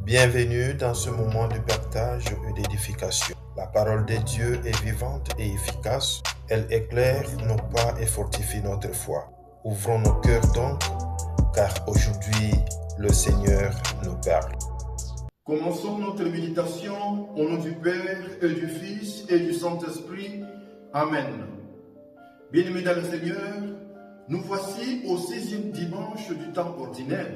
Bienvenue dans ce moment de partage et d'édification. La parole de Dieu est vivante et efficace. Elle éclaire nos pas et fortifie notre foi. Ouvrons nos cœurs donc, car aujourd'hui, le Seigneur nous parle. Commençons notre méditation au nom du Père et du Fils et du Saint-Esprit. Amen. Bien-aimés dans le Seigneur, nous voici au 6e dimanche du temps ordinaire.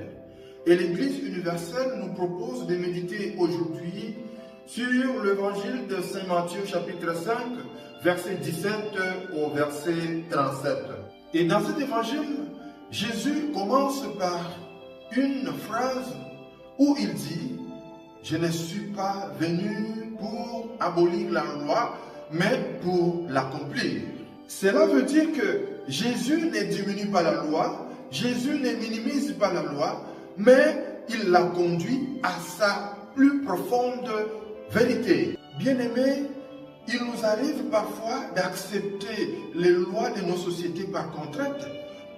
Et l'Église universelle nous propose de méditer aujourd'hui sur l'évangile de Saint Matthieu chapitre 5, verset 17 au verset 37. Et dans cet évangile, Jésus commence par une phrase où il dit « Je ne suis pas venu pour abolir la loi, mais pour l'accomplir ». Cela veut dire que Jésus ne diminue pas la loi, Jésus ne minimise pas la loi, mais il la conduit à sa plus profonde vérité. Bien-aimés, il nous arrive parfois d'accepter les lois de nos sociétés par contrainte,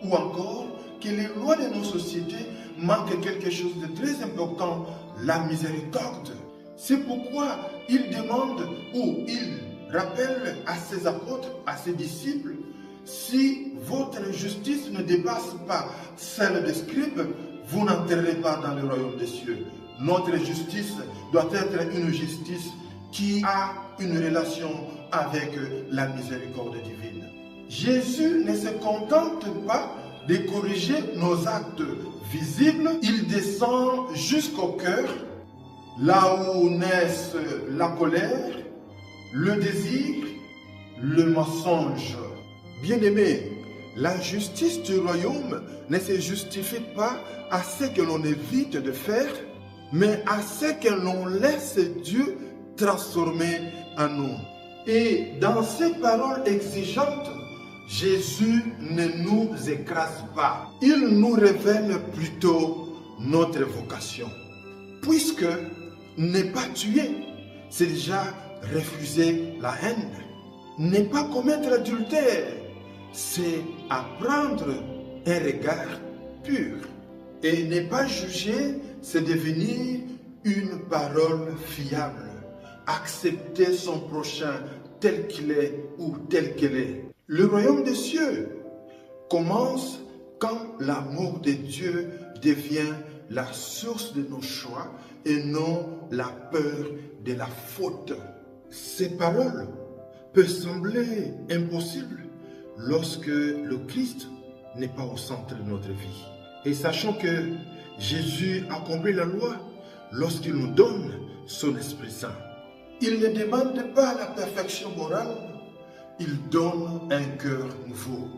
ou encore que les lois de nos sociétés manquent quelque chose de très important, la miséricorde. C'est pourquoi il demande ou il rappelle à ses apôtres, à ses disciples, si votre justice ne dépasse pas celle des scribes, vous n'entrerez pas dans le royaume des cieux. Notre justice doit être une justice qui a une relation avec la miséricorde divine. Jésus ne se contente pas de corriger nos actes visibles, il descend jusqu'au cœur, là où naissent la colère, le désir, le mensonge. Bien-aimés, la justice du royaume ne se justifie pas à ce que l'on évite de faire, mais à ce que l'on laisse Dieu transformer en nous. Et dans ces paroles exigeantes, Jésus ne nous écrase pas. Il nous révèle plutôt notre vocation. Puisque ne pas tuer, c'est déjà refuser la haine. Ne pas commettre adultère, c'est apprendre un regard pur. Et ne pas juger, c'est devenir une parole fiable. Accepter son prochain tel qu'il est ou tel qu'elle est. Le royaume des cieux commence quand l'amour de Dieu devient la source de nos choix et non la peur de la faute. Ces paroles peuvent sembler impossibles lorsque le Christ n'est pas au centre de notre vie. Et sachant que Jésus accomplit la loi lorsqu'il nous donne son Esprit Saint. Il ne demande pas la perfection morale, il donne un cœur nouveau.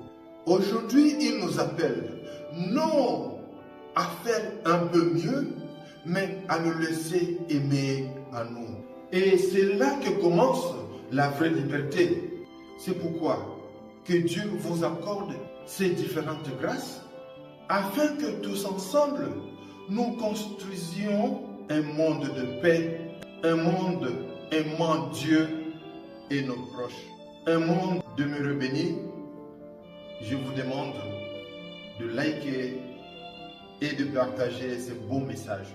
Aujourd'hui, il nous appelle non à faire un peu mieux, mais à le laisser aimer à nous. Et c'est là que commence la vraie liberté. C'est pourquoi que Dieu vous accorde ces différentes grâces afin que tous ensemble, nous construisions un monde de paix, un monde aimant Dieu et nos proches, un monde demeuré béni. Je vous demande de liker et de partager ce beau message.